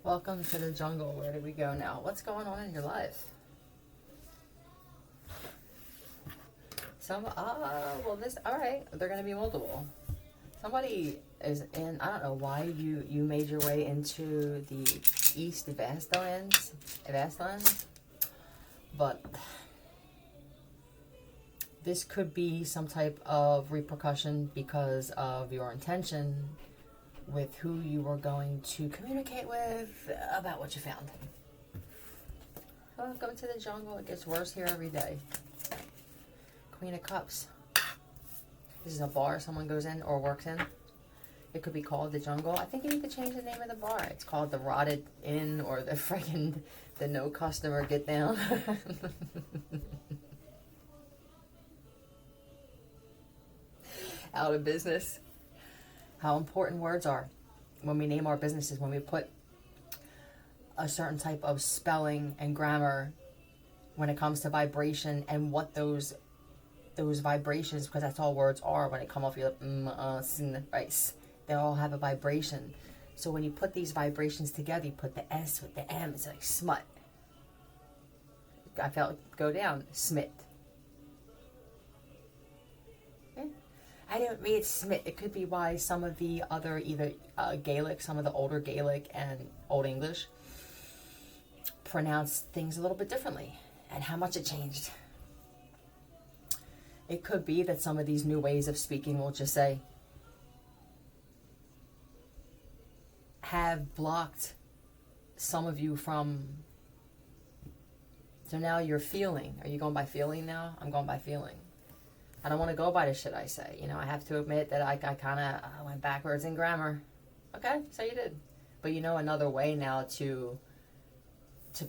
Welcome to the jungle. Where do we go now? What's going on in your life? All right, they're going to be multiple. Somebody is in, I don't know why you made your way into the East Vastlands, but this could be some type of repercussion because of your intention with who you were going to communicate with about what you found. Welcome to the jungle. It gets worse here every day. Queen of Cups. This is a bar someone goes in or works in. It could be called the jungle. I think you need to change the name of the bar. It's called the Rotted Inn or the No Customer Get Down. Out of business. How important words are when we name our businesses, when we put a certain type of spelling and grammar when it comes to vibration and what those vibrations, because that's all words are when it come off your rice. They all have a vibration. So when you put these vibrations together, you put the S with the M, it's like smut. I felt it go down, smit. I don't read Smith. It could be why some of the other either Gaelic, some of the older Gaelic and Old English pronounce things a little bit differently, and how much it changed. It could be that some of these new ways of speaking, we'll just say, have blocked some of you from. So now you're feeling. Are you going by feeling now? I'm going by feeling. I don't want to go by the shit I say. I have to admit that I kind of went backwards in grammar. Okay, so you did. But another way now to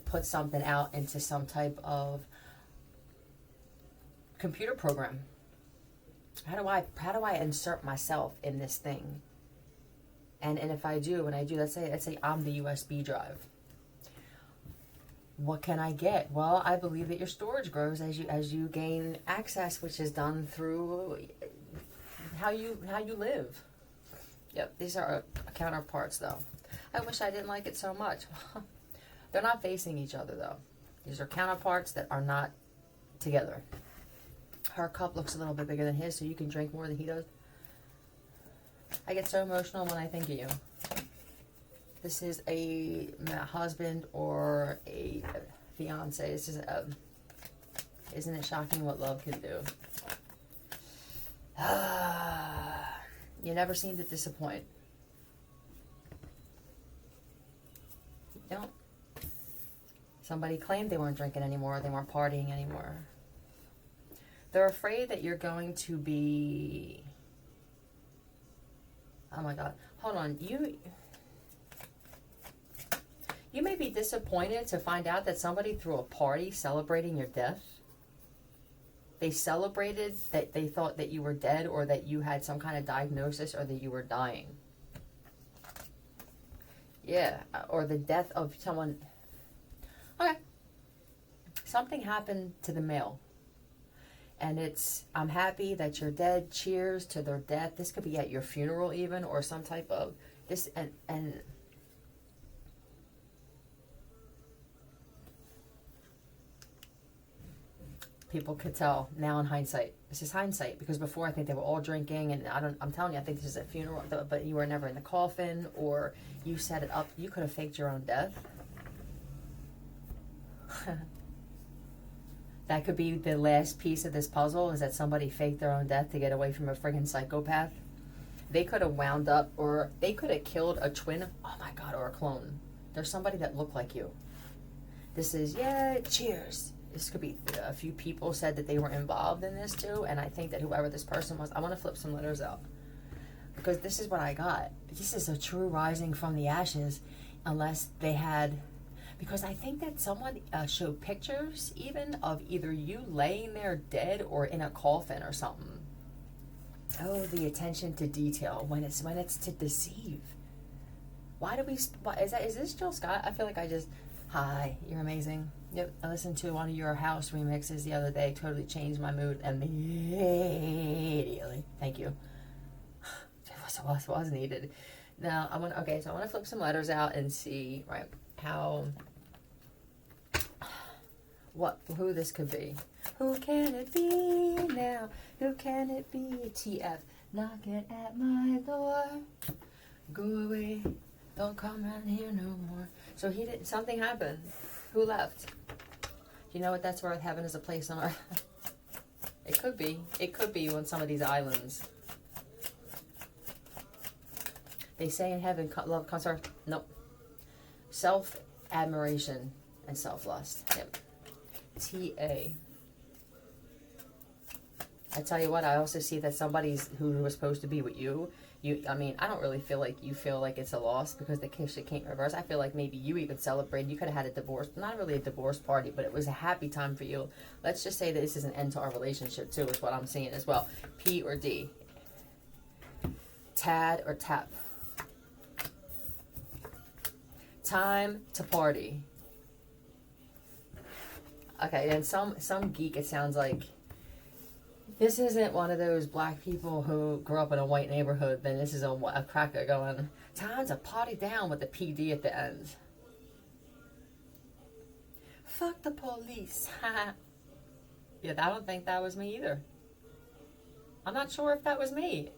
put something out into some type of computer program. How do I insert myself in this thing? And if I do, when I do, let's say I'm the USB drive. What can I get? Well, I believe that your storage grows as you gain access, which is done through how you live. Yep, these are counterparts, though. I wish I didn't like it so much. They're not facing each other, though. These are counterparts that are not together. Her cup looks a little bit bigger than his, so you can drink more than he does. I get so emotional when I think of you. This is a husband or a fiance. This is isn't it shocking what love can do? You never seem to disappoint. You don't. Somebody claimed they weren't drinking anymore. They weren't partying anymore. They're afraid that you're going to be. Oh my God! Hold on, You may be disappointed to find out that somebody threw a party celebrating your death. They celebrated that they thought that you were dead or that you had some kind of diagnosis or that you were dying. Yeah, or the death of someone. Okay. Something happened to the male. And I'm happy that you're dead. Cheers to their death. This could be at your funeral even, or some type of this and people could tell now in hindsight. This is hindsight, because before I think they were all drinking, and I'm telling you, I think this is a funeral, but you were never in the coffin, or you set it up. You could have faked your own death. That could be the last piece of this puzzle, is that somebody faked their own death to get away from a friggin' psychopath. They could have wound up, or they could have killed a twin, oh my God, or a clone. There's somebody that looked like you. This is, cheers. This could be a few people said that they were involved in this too, and I think that whoever this person was, I want to flip some letters out, because this is what I got. This is a true rising from the ashes, unless they had, because I think that someone showed pictures even of either you laying there dead or in a coffin or something. Oh, the attention to detail when it's to deceive. Why do we? Is this Jill Scott? I feel like I just. Hi, you're amazing. Yep, I listened to one of your house remixes the other day. Totally changed my mood immediately. Thank you. It was needed. Now I want. Okay, so I want to flip some letters out and see right how who this could be. Who can it be now? Who can it be? TF knocking at my door. Go away. Don't come around here no more. So he did. Something happened. Who left? You know what that's worth? Heaven is a place on earth. It could be. It could be on some of these islands. They say in heaven, love comes first. Nope. Self-admiration and self-lust. Yep. T.A. I tell you what, I also see that somebody's who was supposed to be with you. I mean, I don't really feel like you feel like it's a loss because the shit can't reverse. I feel like maybe you even celebrated. You could have had a divorce, not really a divorce party, but it was a happy time for you. Let's just say that this is an end to our relationship too, is what I'm seeing as well. P or D. Tad or tap. Time to party. Okay, and some geek, it sounds like. This isn't one of those black people who grew up in a white neighborhood. Then this is a cracker going, time to party down with the PD at the end. Fuck the police. Yeah, I don't think that was me either. I'm not sure if that was me.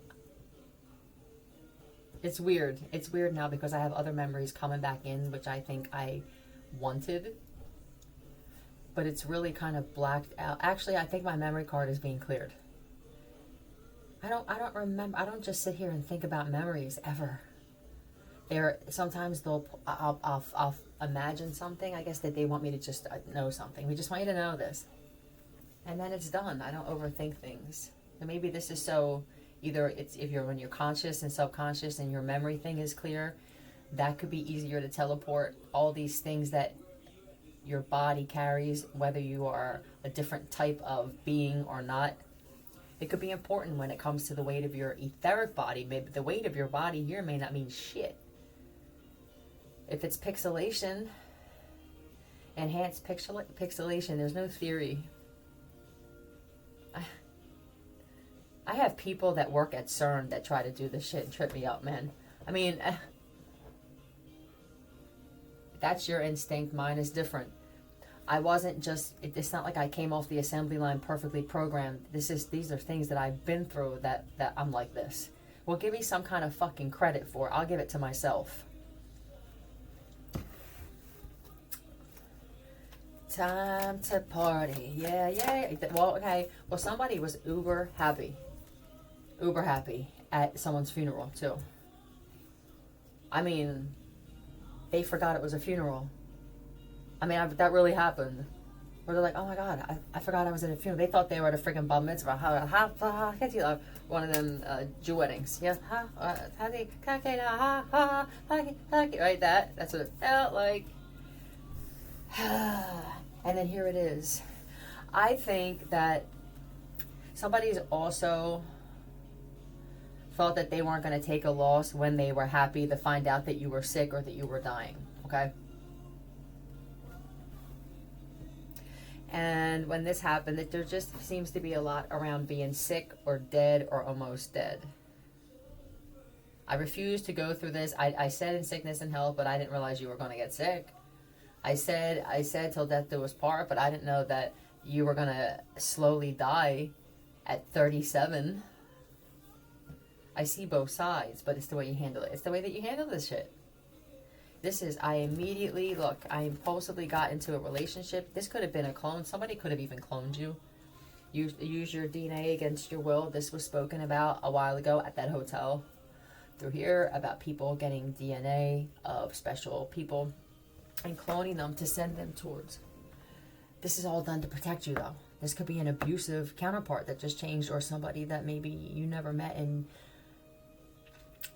It's weird. It's weird now because I have other memories coming back in, which I think I wanted. But it's really kind of blacked out. Actually, I think my memory card is being cleared. I don't remember. I don't just sit here and think about memories ever. Sometimes I'll imagine something. I guess that they want me to just know something. We just want you to know this, and then it's done. I don't overthink things. And maybe this is so. Either it's when you're conscious and subconscious and your memory thing is clear, that could be easier to teleport all these things that your body carries, whether you are a different type of being or not. It could be important when it comes to the weight of your etheric body. Maybe the weight of your body here may not mean shit. If it's pixelation, enhanced pixelation, there's no theory. I have people that work at CERN that try to do this shit and trip me up, man. I mean, that's your instinct. Mine is different. I wasn't just, it's not like I came off the assembly line perfectly programmed. These are things that I've been through that I'm like this. Well, give me some kind of fucking credit for it. I'll give it to myself. Time to party. Yeah. Well, okay. Well, somebody was uber happy at someone's funeral, too. I mean, they forgot it was a funeral. I mean, that really happened. Or they're like, oh my God, I forgot I was at a funeral. They thought they were at a friggin' bar mitzvah. One of them Jew weddings. Yeah, right, that's what it felt like. And then here it is. I think that somebody's also thought that they weren't going to take a loss when they were happy to find out that you were sick or that you were dying, okay? And when this happened, that there just seems to be a lot around being sick or dead or almost dead. I refuse to go through this. I said in sickness and health, but I didn't realize you were going to get sick. I said till death do us part, but I didn't know that you were going to slowly die at 37. I see both sides, but it's the way you handle it. It's the way that you handle this shit. I impulsively got into a relationship. This could have been a clone. Somebody could have even cloned you. Use your DNA against your will. This was spoken about a while ago at that hotel. Through here, about people getting DNA of special people and cloning them to send them towards. This is all done to protect you, though. This could be an abusive counterpart that just changed, or somebody that maybe you never met. And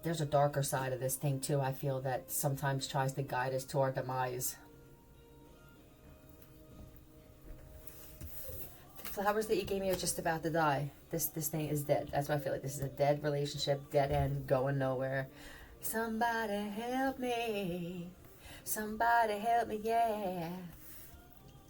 there's a darker side of this thing too, I feel, that sometimes tries to guide us to our demise. The flowers that you gave me are just about to die. This thing is dead. That's why I feel like this is a dead relationship, dead end, going nowhere. Somebody help me. Somebody help me, yeah.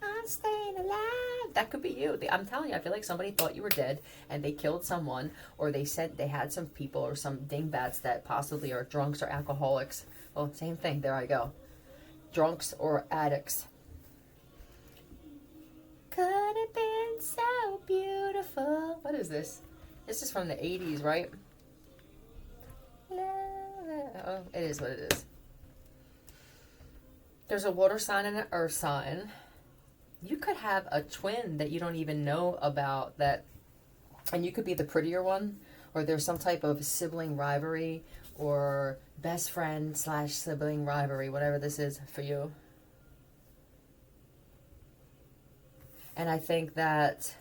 I'm staying alive. That could be you. I'm telling you, I feel like somebody thought you were dead and they killed someone, or they said they had some people or some dingbats that possibly are drunks or alcoholics. Well, same thing. There I go. Drunks or addicts. Could have been so beautiful. What is this? This is from the 80s, right? Oh, it is what it is. There's a water sign and an earth sign. You could have a twin that you don't even know about, that, and you could be the prettier one, or there's some type of sibling rivalry or best friend / sibling rivalry, whatever this is for you. And I think that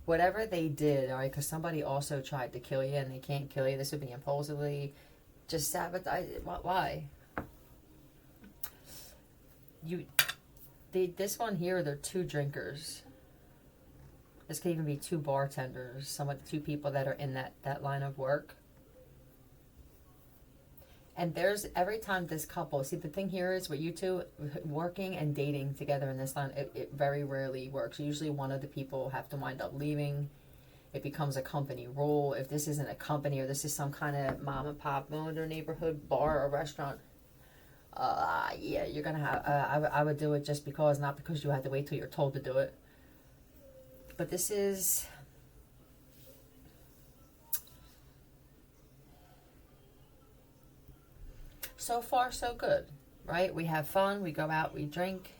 whatever they did, all right, because somebody also tried to kill you and they can't kill you. This would be impulsively just sabotage. Why? This one here, they're two drinkers. This could even be two bartenders, some of the two people that are in that line of work. And there's, every time this couple, see, the thing here is with you two working and dating together in this line, it very rarely works. Usually one of the people have to wind up leaving. It becomes a company rule. If this isn't a company, or this is some kind of mom and pop owned or neighborhood bar or restaurant, yeah, you're gonna have, I would do it just because, not because you had to wait till you're told to do it. But this is, so far so good, right? We have fun, we go out, we drink.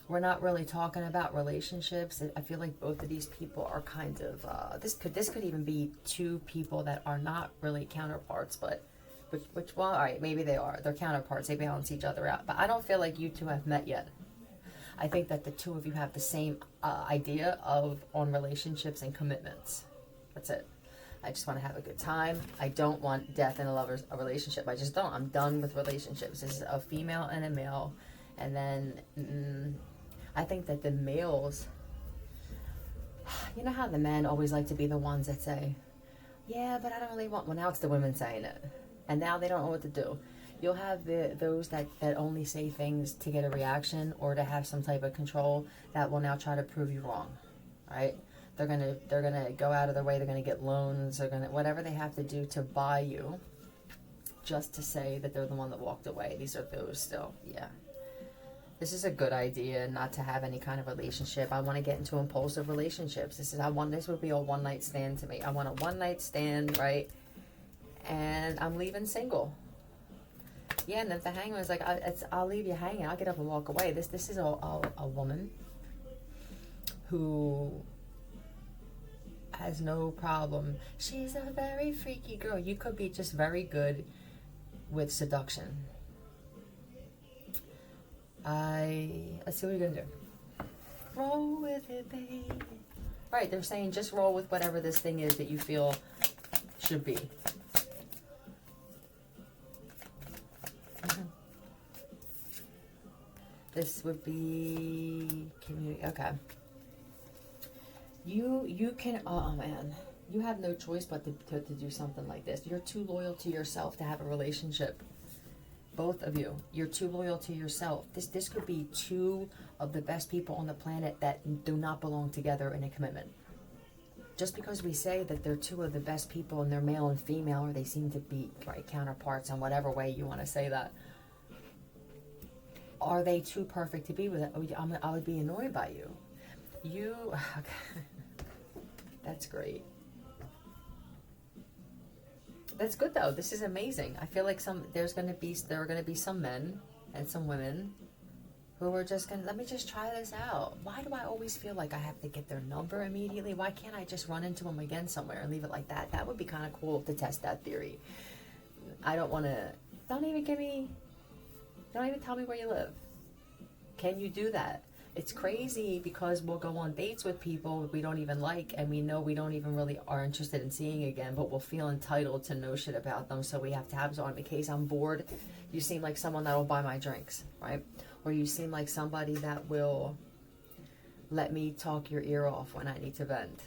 We're not really talking about relationships. I feel like both of these people are kind of, this could even be two people that are not really counterparts, but well, all right, maybe they are. They're counterparts. They balance each other out. But I don't feel like you two have met yet. I think that the two of you have the same idea on relationships and commitments. That's it. I just want to have a good time. I don't want death in a relationship. I just don't. I'm done with relationships. This is a female and a male. And then I think that the males, you know how the men always like to be the ones that say, yeah, but I don't really want, well, now it's the women saying it. And now they don't know what to do. You'll have those that only say things to get a reaction or to have some type of control that will now try to prove you wrong, right? They're gonna go out of their way. They're gonna get loans. They're gonna, whatever they have to do to buy you, just to say that they're the one that walked away. These are those still, yeah. This is a good idea, not to have any kind of relationship. I want to get into impulsive relationships. This would be a one night stand to me. I want a one night stand, right? And I'm leaving single. Yeah, and if the hangman's like, I'll leave you hanging, I'll get up and walk away. This is a woman who has no problem. She's a very freaky girl. You could be just very good with seduction. Let's see what you're gonna do. Roll with it, baby. Right, they're saying just roll with whatever this thing is that you feel should be. This would be community. Okay. You can. Oh man, you have no choice but to do something like this. You're too loyal to yourself to have a relationship. Both of you, you're too loyal to yourself. This could be two of the best people on the planet that do not belong together in a commitment. Just because we say that they're two of the best people and they're male and female, or they seem to be right counterparts in whatever way you want to say that. Are they too perfect to be with it? I would be annoyed by you. That's great. That's good though. This is amazing. I feel like there are gonna be some men and some women who are just gonna, let me just try this out. Why do I always feel like I have to get their number immediately? Why can't I just run into them again somewhere and leave it like that? That would be kind of cool to test that theory. I don't want to. Don't even tell me where you live. Can you do that? It's crazy because we'll go on dates with people we don't even like, and we know we don't even really are interested in seeing again, but we'll feel entitled to know shit about them, so we have tabs on in case I'm bored. You seem like someone that'll buy my drinks, right? Or you seem like somebody that will let me talk your ear off when I need to vent.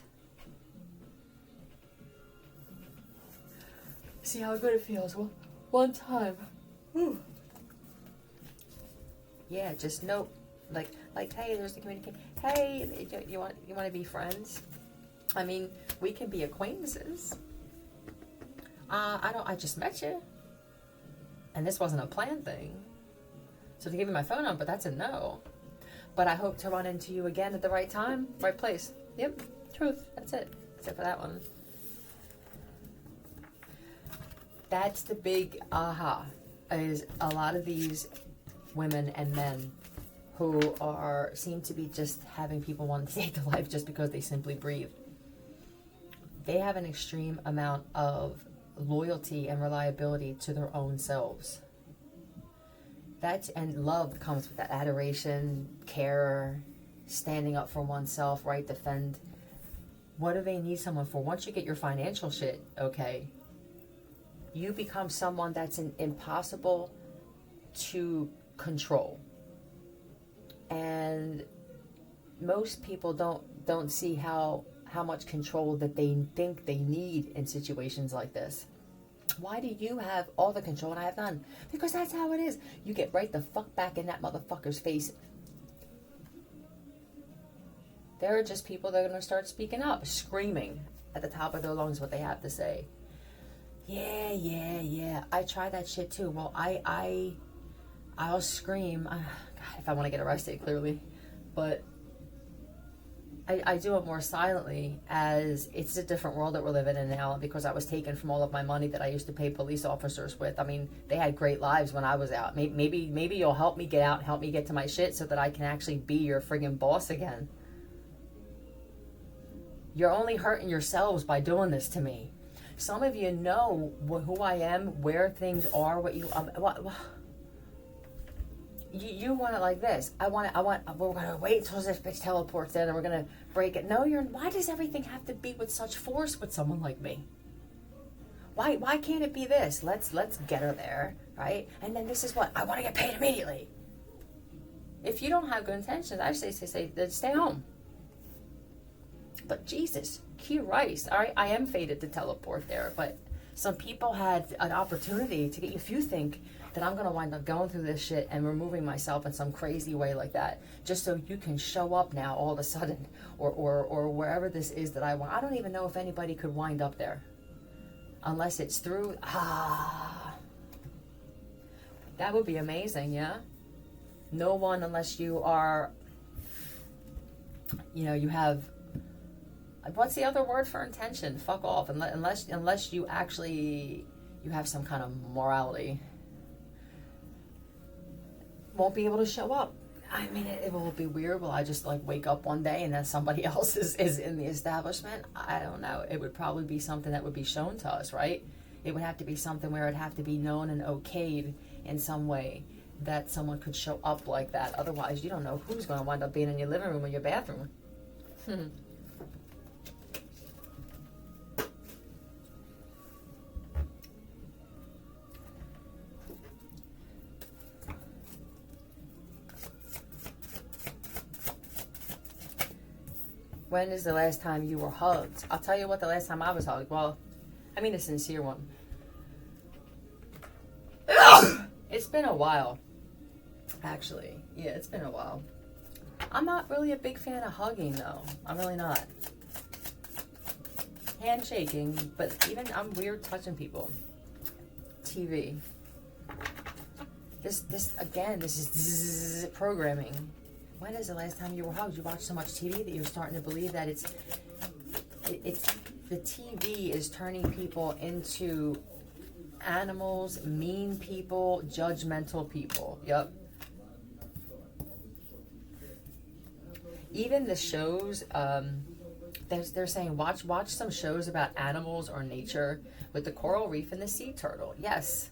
See how good it feels. One time. Whew. Yeah, just note, hey, there's the communication. Hey, you want to be friends? I mean, we can be acquaintances. I just met you, and this wasn't a planned thing. So to give you my phone number, that's a no. But I hope to run into you again at the right time, right place. Yep, truth. That's it. Except for that one. That's the big aha. Is a lot of these women and men who seem to be just having people want to take their life just because they simply breathe. They have an extreme amount of loyalty and reliability to their own selves. And love comes with that adoration, care, standing up for oneself, right? Defend. What do they need someone for? Once you get your financial shit, okay, you become someone that's impossible to control. And most people don't see how much control that they think they need in situations like this. Why do you have all the control and I have none? Because that's how it is. You get right the fuck back in that motherfucker's face. There are just people that are going to start speaking up, screaming at the top of their lungs what they have to say. Yeah. I try that shit too. Well, I'll scream. God, if I want to get arrested, clearly. But I do it more silently, as it's a different world that we're living in now, because I was taken from all of my money that I used to pay police officers with. I mean, they had great lives when I was out. Maybe you'll help me get out and help me get to my shit so that I can actually be your friggin' boss again. You're only hurting yourselves by doing this to me. Some of you know who I am, where things are, You want it like this. We're gonna wait until this bitch teleports in and we're gonna break it. No, why does everything have to be with such force with someone like me? Why can't it be this? Let's get her there, right? And then this is what, I wanna get paid immediately. If you don't have good intentions, I say stay home. But Jesus Christ, all right, I am fated to teleport there, but some people had an opportunity to get you. If you think that I'm going to wind up going through this shit and removing myself in some crazy way like that, just so you can show up now all of a sudden, or wherever this is that I want. I don't even know if anybody could wind up there. Unless it's through, that would be amazing, yeah? No one, unless you are, you have, what's the other word for intention? Fuck off. Unless you actually, you have some kind of morality, won't be able to show up. I mean, it will be weird. Will I just wake up one day and then somebody else is in the establishment? I don't know. It would probably be something that would be shown to us, right? It would have to be something where it'd have to be known and okayed in some way that someone could show up like that. Otherwise, you don't know who's going to wind up being in your living room or your bathroom. When is the last time you were hugged? I'll tell you what, the last time I was hugged. Well, I mean a sincere one. It's been a while. Actually. Yeah, it's been a while. I'm not really a big fan of hugging, though. I'm really not. Handshaking, but even I'm weird touching people. TV. This is programming. When is the last time you were hugged? You watch so much TV that you're starting to believe that it's the TV is turning people into animals, mean people, judgmental people. Yep. Even the shows, they're saying watch some shows about animals or nature with the coral reef and the sea turtle. Yes.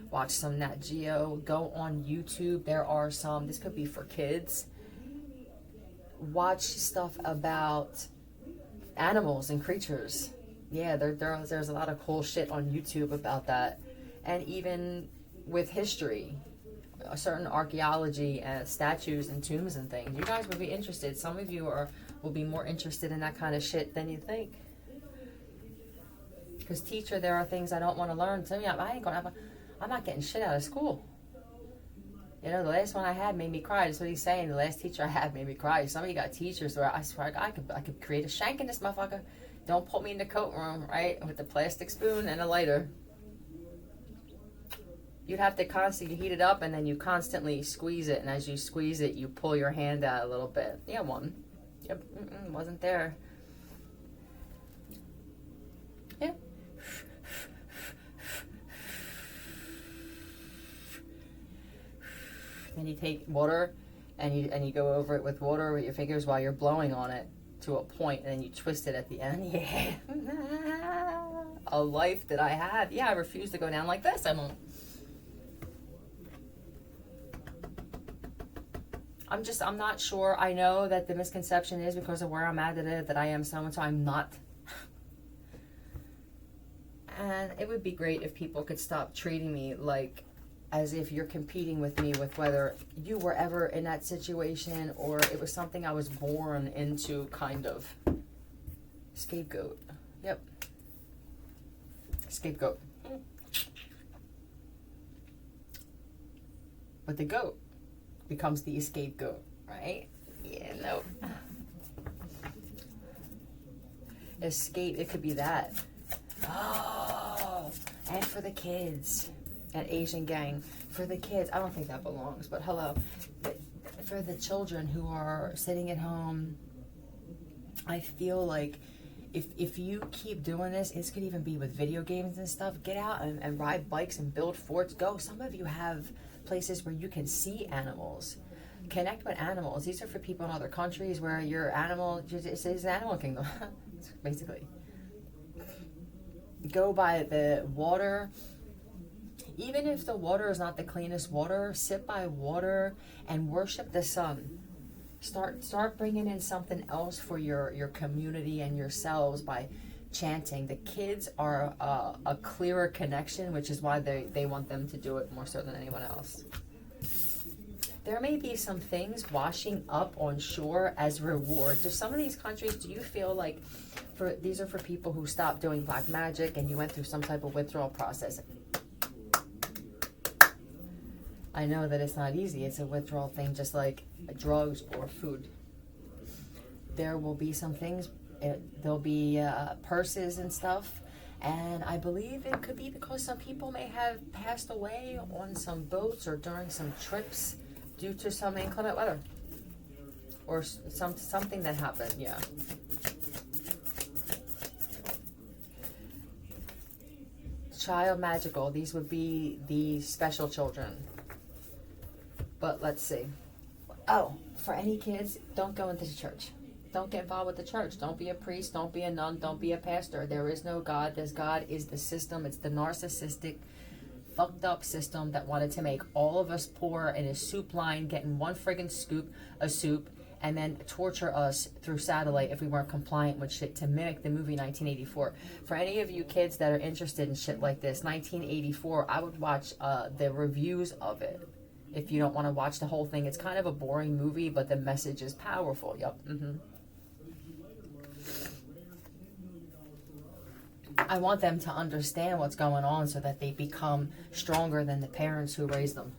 Watch some Nat Geo. Go on YouTube. There are some. This could be for kids. Watch stuff about animals and creatures. Yeah, there's a lot of cool shit on YouTube about that. And even with history, certain archaeology and statues and tombs and things. You guys would be interested. Some of you will be more interested in that kind of shit than you think. Because teacher, there are things I don't want to learn. Tell me, I'm not getting shit out of school. You know, the last one I had made me cry. That's what he's saying. The last teacher I had made me cry. Some of you got teachers where I swear I could create a shank in this motherfucker. Don't put me in the coat room, right? With the plastic spoon and a lighter. You'd have to constantly heat it up, and then you constantly squeeze it. And as you squeeze it, you pull your hand out a little bit. Yeah, one. Yep, wasn't there. Yeah. Then you take water, and you go over it with water with your fingers while you're blowing on it to a point, and then you twist it at the end. Yeah. A life that I have. Yeah, I refuse to go down like this. I won't. I'm not sure. I know that the misconception is because of where I'm at today that I am so-and-so. I'm not. And it would be great if people could stop treating me like as if you're competing with me with whether you were ever in that situation or it was something I was born into, kind of. Scapegoat. Yep. Scapegoat. But the goat becomes the scapegoat, right? Yeah, no. Escape, it could be that. Oh, and for the kids. An Asian gang. For the kids, I don't think that belongs, but hello. But for the children who are sitting at home, I feel like if you keep doing this, this could even be with video games and stuff. Get out and ride bikes and build forts. Go. Some of you have places where you can see animals. Connect with animals. These are for people in other countries where your animal is an animal kingdom, basically. Go by the water. Even if the water is not the cleanest water, sit by water and worship the sun. Start bringing in something else for your community and yourselves by chanting. The kids are a clearer connection, which is why they want them to do it more so than anyone else. There may be some things washing up on shore as reward. To some of these countries, do you feel like these are for people who stopped doing black magic and you went through some type of withdrawal process? I know that it's not easy. It's a withdrawal thing, just like drugs or food. There will be some things. There'll be purses and stuff. And I believe it could be because some people may have passed away on some boats or during some trips due to some inclement weather. Or something that happened, yeah. Child magical. These would be the special children. But let's see. Oh, for any kids, don't go into the church. Don't get involved with the church. Don't be a priest. Don't be a nun. Don't be a pastor. There is no God. God is the system. It's the narcissistic, fucked up system that wanted to make all of us poor in a soup line, getting one friggin' scoop of soup, and then torture us through satellite if we weren't compliant with shit to mimic the movie 1984. For any of you kids that are interested in shit like this, 1984, I would watch the reviews of it. If you don't want to watch the whole thing, it's kind of a boring movie, but the message is powerful. Yep. I want them to understand what's going on so that they become stronger than the parents who raised them.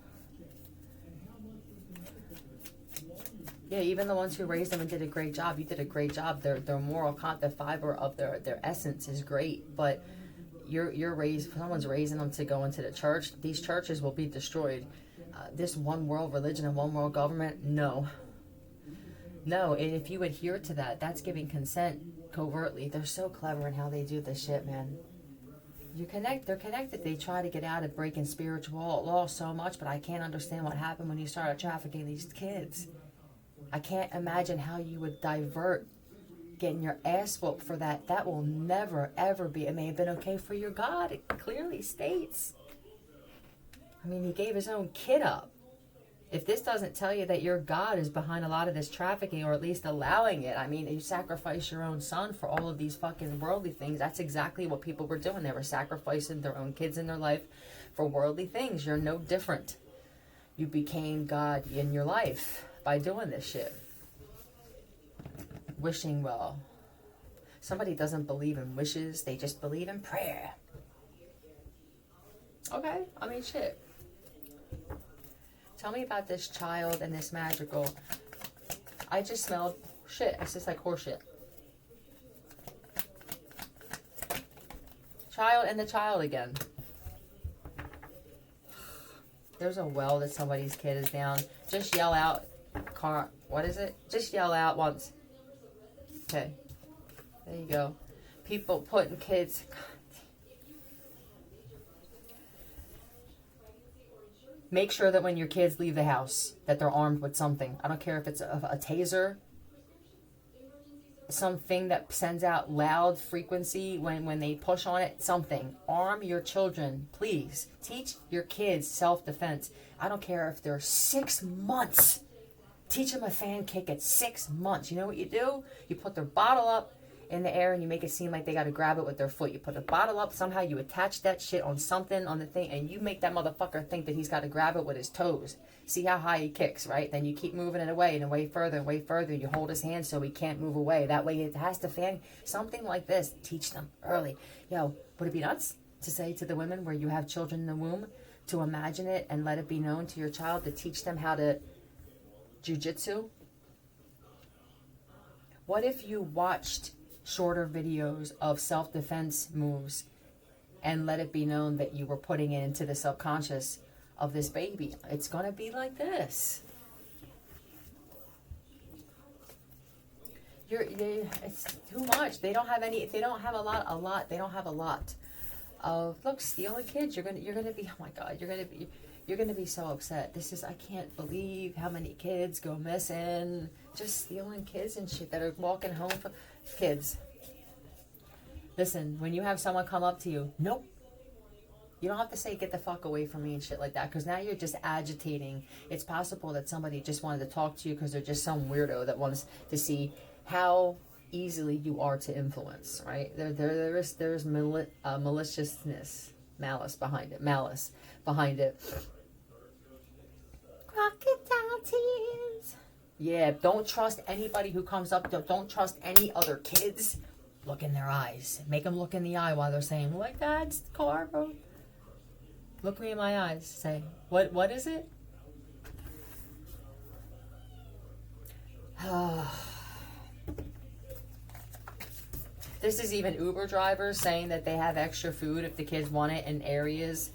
Yeah, even the ones who raised them and did a great job. You did a great job. Their moral the fiber of their essence is great, but someone's raising them to go into the church. These churches will be destroyed. This one world religion and one world government, no. And if you adhere to that, that's giving consent covertly. They're so clever in how they do this shit, man. They're connected. They try to get out of breaking spiritual law so much, but I can't understand what happened when you started trafficking these kids. I can't imagine how you would divert getting your ass whooped for that. That will never, ever be. It may have been okay for your God. It clearly states. I mean, he gave his own kid up. If this doesn't tell you that your God is behind a lot of this trafficking, or at least allowing it, I mean, you sacrifice your own son for all of these fucking worldly things. That's exactly what people were doing. They were sacrificing their own kids in their life for worldly things. You're no different. You became God in your life by doing this shit. Wishing well. Somebody doesn't believe in wishes. They just believe in prayer. Okay, I mean, shit. Tell me about this child and this magical. I just smelled shit. It's just like horse shit. Child and the child again. There's a well that somebody's kid is down. Just yell out. Car. What is it? Just yell out once. Okay. There you go. People putting kids. Make sure that when your kids leave the house, that they're armed with something. I don't care if it's a taser, something that sends out loud frequency when they push on it, something. Arm your children, please. Teach your kids self-defense. I don't care if they're 6 months. Teach them a fan kick at 6 months. You know what you do? You put their bottle up in the air and you make it seem like they got to grab it with their foot. You put a bottle up, somehow you attach that shit on something on the thing, and you make that motherfucker think that he's got to grab it with his toes. See how high he kicks, right? Then you keep moving it away and away further and way further. You hold his hand so he can't move away. That way it has to fan. Something like this. Teach them early. Yo, would it be nuts to say to the women where you have children in the womb to imagine it and let it be known to your child, to teach them how to jujitsu? What if you watched shorter videos of self-defense moves and let it be known that you were putting it into the subconscious of this baby? It's gonna be like this. It's too much. They don't have any. They don't have a lot. They don't have a lot of. Look, stealing kids. You're gonna be. Oh my God. You're gonna be so upset. This is. I can't believe how many kids go missing. Just stealing kids and shit that are walking home from kids. Listen, when you have someone come up to you, nope. You don't have to say, get the fuck away from me and shit like that, because now you're just agitating. It's possible that somebody just wanted to talk to you because they're just some weirdo that wants to see how easily you are to influence, right? There's maliciousness, malice behind it. Crocodile tears. Yeah, don't trust anybody who comes up. Don't trust any other kids. Look in their eyes. Make them look in the eye while they're saying, "Oh my God, it's Carver." Look me in my eyes. Say, "What is it?" This is even Uber drivers saying that they have extra food if the kids want it in areas.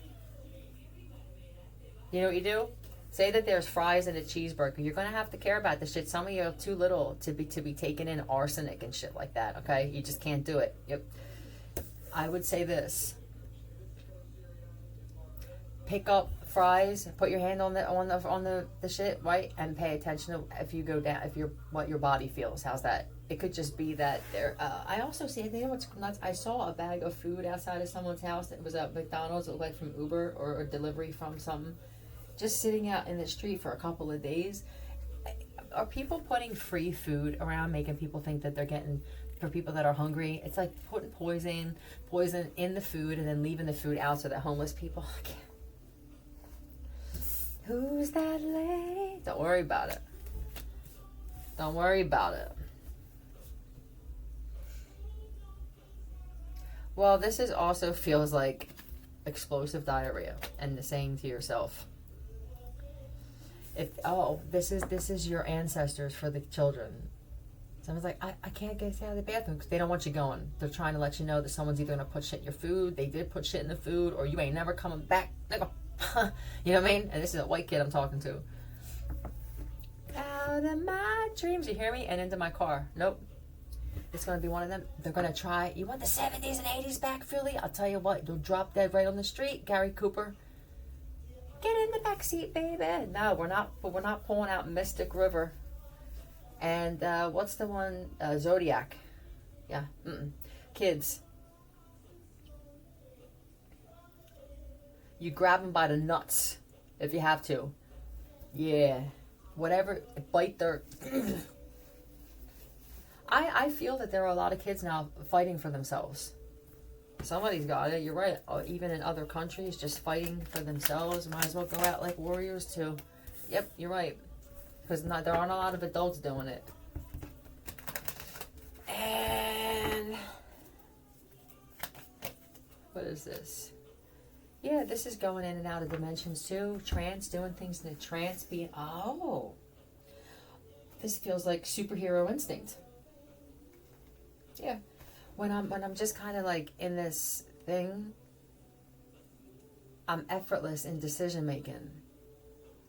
You know what you do? Say that there's fries and a cheeseburger. You're gonna have to care about this shit. Some of you are too little to be taking in arsenic and shit like that. Okay, you just can't do it. Yep. I would say this: pick up fries, put your hand on the shit, right, and pay attention to if you go down, what your body feels. How's that? It could just be that there. I also see. You know what's nuts? I saw a bag of food outside of someone's house that was at McDonald's. It looked like from Uber or a delivery from something. Just sitting out in the street for a couple of days. Are people putting free food around, making people think that they're getting, for people that are hungry? It's like putting poison in the food and then leaving the food out so that homeless people can't. Who's that lady? Don't worry about it. Don't worry about it. Well, this is also feels like explosive diarrhea, and the saying to yourself, this is your ancestors for the children. Someone's like, I can't get out of the bathroom because they don't want you going. They're trying to let you know that someone's either gonna put shit in your food, they did put shit in the food, or you ain't never coming back. Nigga. You know what I mean? And this is a white kid I'm talking to. Out of my dreams, you hear me? And into my car. Nope. It's gonna be one of them. They're gonna try. You want the 70s and 80s back, Philly? I'll tell you what, you'll drop dead right on the street, Gary Cooper. Get in the back seat, baby. No, we're not pulling out Mystic River. And what's the one? Zodiac. Yeah. Kids. You grab them by the nuts if you have to. Yeah. Whatever. Bite their. I feel that there are a lot of kids now fighting for themselves. Somebody's got it. You're right. Even in other countries, just fighting for themselves. Might as well go out like warriors too. Yep, you're right. Because there aren't a lot of adults doing it. And what is this? Yeah, this is going in and out of dimensions too. Trance, doing things in a trance, being, oh, this feels like superhero instinct. Yeah. When I'm just kind of like in this thing, I'm effortless in decision making.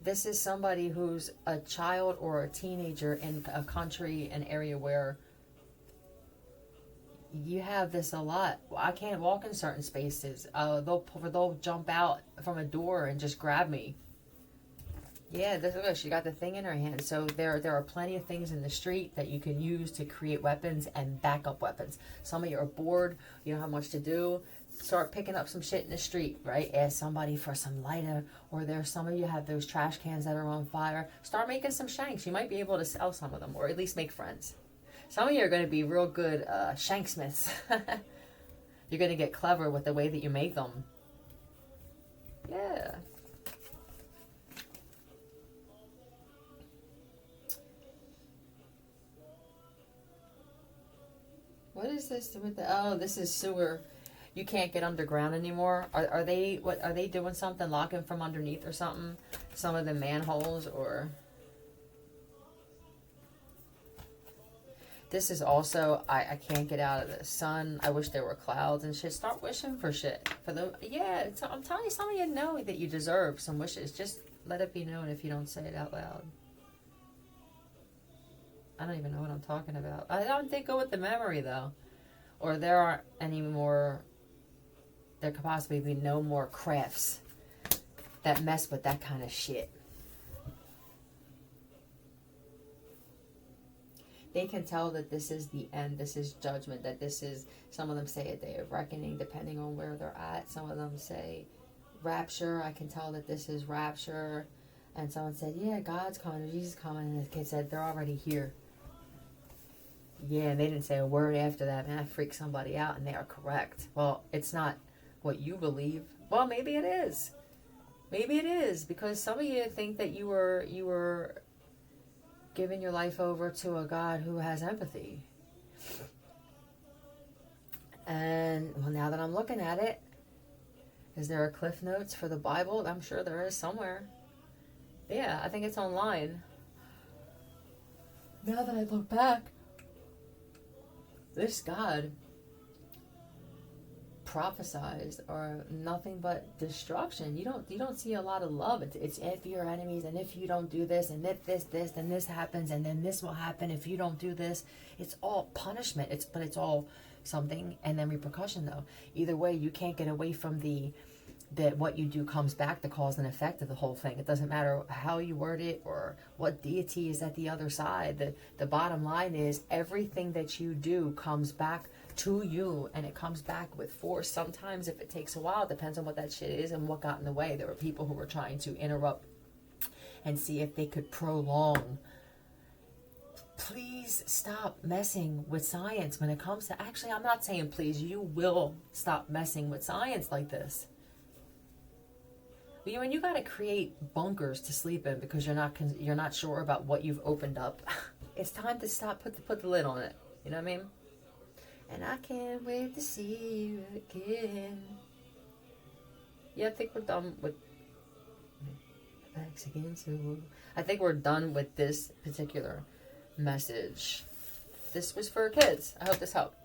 This is somebody who's a child or a teenager in a country, an area where you have this a lot. I can't walk in certain spaces. They'll jump out from a door and just grab me. Yeah, look, she got the thing in her hand. So there are plenty of things in the street that you can use to create weapons and backup weapons. Some of you are bored, you don't have much to do. Start picking up some shit in the street, right? Ask somebody for some lighter, or there's some of you have those trash cans that are on fire. Start making some shanks. You might be able to sell some of them, or at least make friends. Some of you are going to be real good shanksmiths. You're going to get clever with the way that you make them. Yeah. What is this with the? Oh, this is sewer. You can't get underground anymore. Are they doing something, locking from underneath or something? Some of the manholes, or this is also I can't get out of the sun. I wish there were clouds and shit. Start wishing for shit for the I'm telling you, some of you know that you deserve some wishes. Just let it be known if you don't say it out loud. I don't even know what I'm talking about. I don't think go with the memory though, or there aren't any more. There could possibly be no more crafts that mess with that kind of shit. They can tell that this is the end, this is judgment, that this is, some of them say a day of reckoning, depending on where they're at. Some of them say rapture. I can tell that this is rapture. And someone said, yeah, God's coming, or Jesus coming. And the kid said, they're already here. Yeah, and they didn't say a word after that. Man, I freaked somebody out, and they are correct. Well, it's not what you believe. Well, maybe it is. Maybe it is, because some of you think that you were giving your life over to a God who has empathy. And well, now that I'm looking at it, is there a Cliff Notes for the Bible? I'm sure there is somewhere. Yeah, I think it's online. Now that I look back, this God prophesized or nothing but destruction. You don't see a lot of love. It's if your enemies, and if you don't do this, and if this, then this happens, and then this will happen if you don't do this. It's all punishment. But it's all something, and then repercussion though. Either way, you can't get away from that what you do comes back, the cause and effect of the whole thing. It doesn't matter how you word it or what deity is at the other side. The bottom line is everything that you do comes back to you, and it comes back with force. Sometimes if it takes a while, it depends on what that shit is and what got in the way. There were people who were trying to interrupt and see if they could prolong. Please stop messing with science when it comes to, actually, I'm not saying please, you will stop messing with science like this. When you got to create bunkers to sleep in because you're not sure about what you've opened up, it's time to stop. Put the lid on it. You know what I mean? And I can't wait to see you again. Yeah, I think we're done with I think we're done with this particular message. This was for kids. I hope this helped.